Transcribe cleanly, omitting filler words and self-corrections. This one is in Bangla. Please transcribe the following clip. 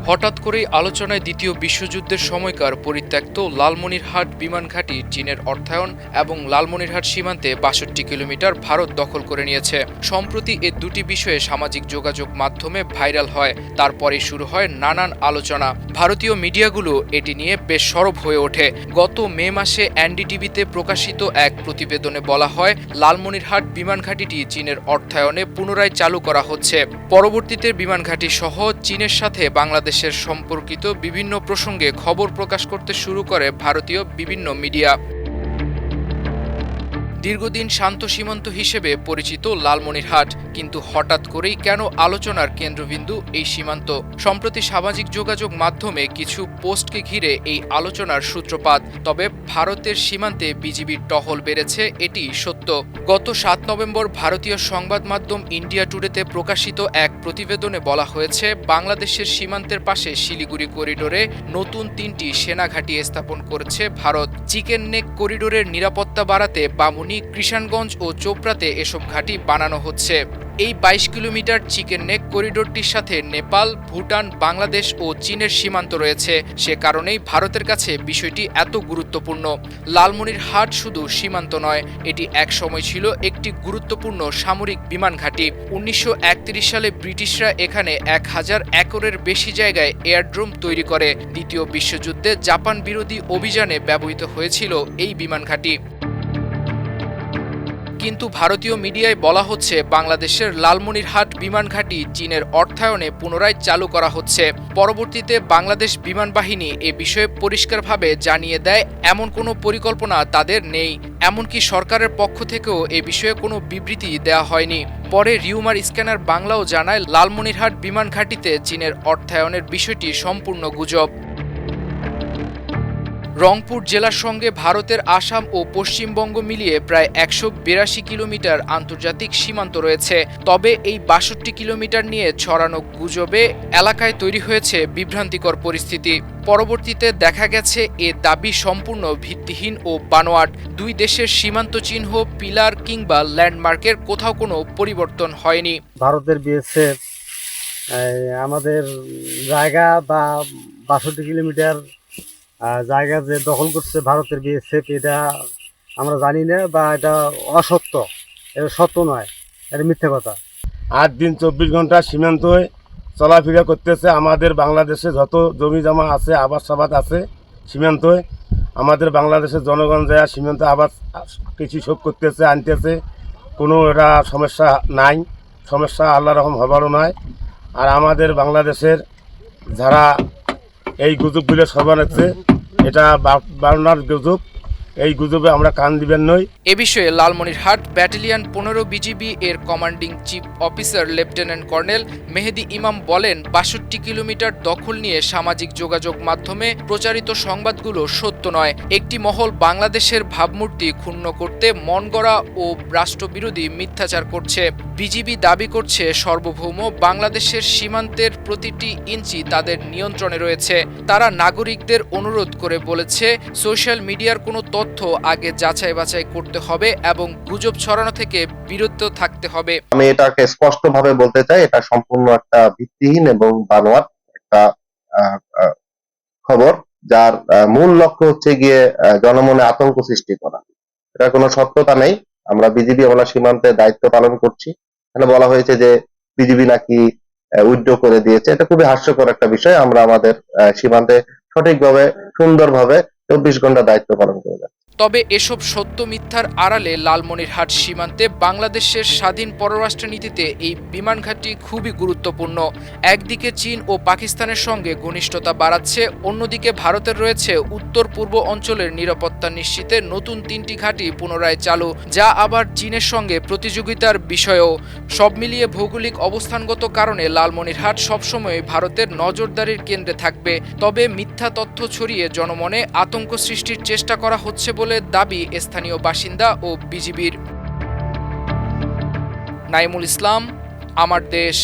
হঠাৎ করেই আলোচনায় দ্বিতীয় বিশ্বযুদ্ধের সময়কার পরিত্যক্ত লালমনিরহাট বিমান ঘাঁটি চীনের অর্থায়ন এবং লালমনিরহাট সীমান্তে ৬২ কিলোমিটার ভারত দখল করে নিয়েছে। সম্প্রতি এ দুটি বিষয়ে সামাজিক যোগাযোগ মাধ্যমে ভাইরাল হয়। তারপরেই শুরু হয় নানান আলোচনা। ভারতীয় মিডিয়াগুলো এটি নিয়ে বেশ সরব হয়ে ওঠে। গত মে মাসে এনডিটিভিতে প্রকাশিত এক প্রতিবেদনে বলা হয়, লালমনিরহাট বিমান ঘাঁটিটি চীনের অর্থায়নে পুনরায় চালু করা হচ্ছে। পরবর্তীতে বিমান ঘাঁটি সহ চীনের সাথে বাংলাদেশের সম্পর্কিত বিভিন্ন প্রসঙ্গে খবর প্রকাশ করতে শুরু করে ভারতীয় বিভিন্ন মিডিয়া। দীর্ঘদিন শান্ত সীমান্ত হিসেবে পরিচিত লালমনিরহাট, কিন্তু হঠাৎ করেই কেন আলোচনার কেন্দ্রবিন্দু এই সীমান্ত? সম্প্রতি সামাজিক যোগাযোগ মাধ্যমে কিছু পোস্টকে ঘিরে এই আলোচনার সূত্রপাত। তবে ভারতের সীমান্তে বিজিবির টহল বেড়েছে, এটি সত্য। গত ৭ নভেম্বর ভারতীয় সংবাদ মাধ্যম ইন্ডিয়া টুডেতে প্রকাশিত এক প্রতিবেদনে বলা হয়েছে, বাংলাদেশের সীমান্তের পাশে শিলিগুড়ি করিডোরে নতুন ৩টি সেনা ঘাঁটি স্থাপন করেছে ভারত। চিকেন নেক করিডোরের নিরাপত্তা বাড়াতে বামুন কৃষাণগঞ্জ ও চোপড়াতে এসব ঘাঁটি বানানো হচ্ছে। এই ২২ কিলোমিটার চিকেন নেক করিডোরটির সাথে নেপাল, ভুটান, বাংলাদেশ ও চীনের সীমান্ত রয়েছে। সে কারণেই ভারতের কাছে বিষয়টি এত গুরুত্বপূর্ণ। লালমনিরহাট শুধু সীমান্ত নয়, এটি একসময় ছিল একটি গুরুত্বপূর্ণ সামরিক বিমান ঘাঁটি। ১৯৩১ সালে ব্রিটিশরা এখানে ১,০০০ একরের বেশি জায়গায় এয়ারড্রোম তৈরি করে। দ্বিতীয় বিশ্বযুদ্ধে জাপান বিরোধী অভিযানে ব্যবহৃত হয়েছিল এই বিমান ঘাঁটি। কিন্তু ভারতীয় মিডিয়ায় বলা হচ্ছে, বাংলাদেশের লালমনিরহাট বিমান ঘাঁটি চীনের অর্থায়নে পুনরায় চালু করা হচ্ছে। পরবর্তীতে বাংলাদেশ বিমান বাহিনী এ বিষয়ে পরিষ্কারভাবে জানিয়ে দেয়, এমন কোনো পরিকল্পনা তাদের নেই। এমনকি সরকারের পক্ষ থেকেও এ বিষয়ে কোনো বিবৃতি দেওয়া হয়নি। পরে রিউমার স্ক্যানার বাংলাও জানায়, লালমনিরহাট বিমান ঘাঁটিতে চীনের অর্থায়নের বিষয়টি সম্পূর্ণ গুজব। রংপুর জেলার সঙ্গে ভারতের আসাম ও পশ্চিমবঙ্গ মিলিয়ে প্রায় ১৮২ কিলোমিটার আন্তর্জাতিক সীমান্ত রয়েছে। তবে এই ৬২ কিলোমিটার নিয়ে ছড়ানো গুজবে এলাকায় তৈরি হয়েছে বিভ্রান্তিকর পরিস্থিতি। পরবর্তীতে দেখা গেছে এ দাবি সম্পূর্ণ ভিত্তিহীন ও বানোয়াট। দুই দেশের সীমান্ত চিহ্ন, পিলার কিংবা ল্যান্ডমার্কের কোথাও কোনো পরিবর্তন হয়নি। ভারতের বিএসএফ আমাদের জায়গা বা ৬২ কিলোমিটার জায়গা যে দখল করছে ভারতের বিএসএফ, এটা আমরা জানি না, বা এটা অসত্য, এটা সত্য নয়, এটা মিথ্যে কথা। ৮ দিন ২৪ ঘন্টা সীমান্তয় চলাফেরা করতেছে। আমাদের বাংলাদেশে যত জমি জমা আছে, আবাদ সাবাদ আছে সীমান্তয়, আমাদের বাংলাদেশের জনগণ যায় সীমান্ত আবাদ কৃষি শোধ করতেছে, আনতেছে। কোনো এটা সমস্যা নাই, সমস্যা আল্লাহ রকম হবারও নয়। আর আমাদের বাংলাদেশের যারা এই গুজবগুলো সবানাচ্ছে, এটা বারনার গুজব, এই গুজবে আমরা কান দিবেন নই। এ বিষয়ে লালমনিরহাট ব্যাটালিয়ন ১৫ বিজিবি এর commanding chief officer lieutenant colonel Mehedi Imam বলেন, ৬২ কিলোমিটার দখল নিয়ে সামাজিক যোগাযোগ মাধ্যমে প্রচারিত সংবাদগুলো সত্য নয়। একটি মহল বাংলাদেশের ভাবমূর্তি ক্ষুণ্ণ করতে মনগড়া ও রাষ্ট্রবিরোধী মিথ্যাচার করছে। বিজিবি দাবি করছে, সার্বভৌম বাংলাদেশের সীমান্তের প্রতিটি ইঞ্চি তাদের নিয়ন্ত্রণে রয়েছে। তারা নাগরিকদের অনুরোধ করে বলেছে, সোশ্যাল মিডিয়ার কোনো তথ্য আগে যাচাই বাছাই করতে হবে এবং গুজব ছড়ানো থেকে বিরত থাকতে হবে। আমি এটাকে স্পষ্টভাবে বলতে চাই, এটা সম্পূর্ণ একটা ভিত্তিহীন এবং বানোয়াট একটা খবর, যার মূল লক্ষ্য হচ্ছে গিয়ে জনমনে আতঙ্ক সৃষ্টি করা। এটা কোনো সত্যতা নেই। আমরা বিজিবি আমরা সীমান্তে দায়িত্ব পালন করছি। এখানে বলা হয়েছে যে বিজিবি নাকি উইথড্র করে দিয়েছে। এটা খুবই হাস্যকর একটা বিষয়। আমরা আমাদের সীমান্তে সঠিকভাবে সুন্দরভাবে ২৪ ঘন্টা দায়িত্ব পালন করে যাচ্ছি। তবে এসব সত্য মিথ্যার আড়ালে লালমনিরহাট সীমান্তে বাংলাদেশের স্বাধীন পররাষ্ট্রনীতিতে এই বিমান ঘাঁটি খুবই গুরুত্বপূর্ণ। একদিকে চীন ও পাকিস্তানের সঙ্গে ঘনিষ্ঠতা বাড়াচ্ছে, অন্যদিকে ভারতের রয়েছে উত্তর পূর্ব অঞ্চলের নিরাপত্তা নিশ্চিতে নতুন ৩টি ঘাঁটি পুনরায় চালু, যা আবার চীনের সঙ্গে প্রতিযোগিতার বিষয়ও। সব মিলিয়ে ভৌগোলিক অবস্থানগত কারণে লালমনিরহাট সবসময় ভারতের নজরদারির কেন্দ্রে থাকবে। তবে মিথ্যা তথ্য ছড়িয়ে জনমনে আতঙ্ক সৃষ্টির চেষ্টা করা হচ্ছে বলে দাবি স্থানীয় বাসিন্দা ও বিজিবির। নাইমুল ইসলাম, আমার দেশ।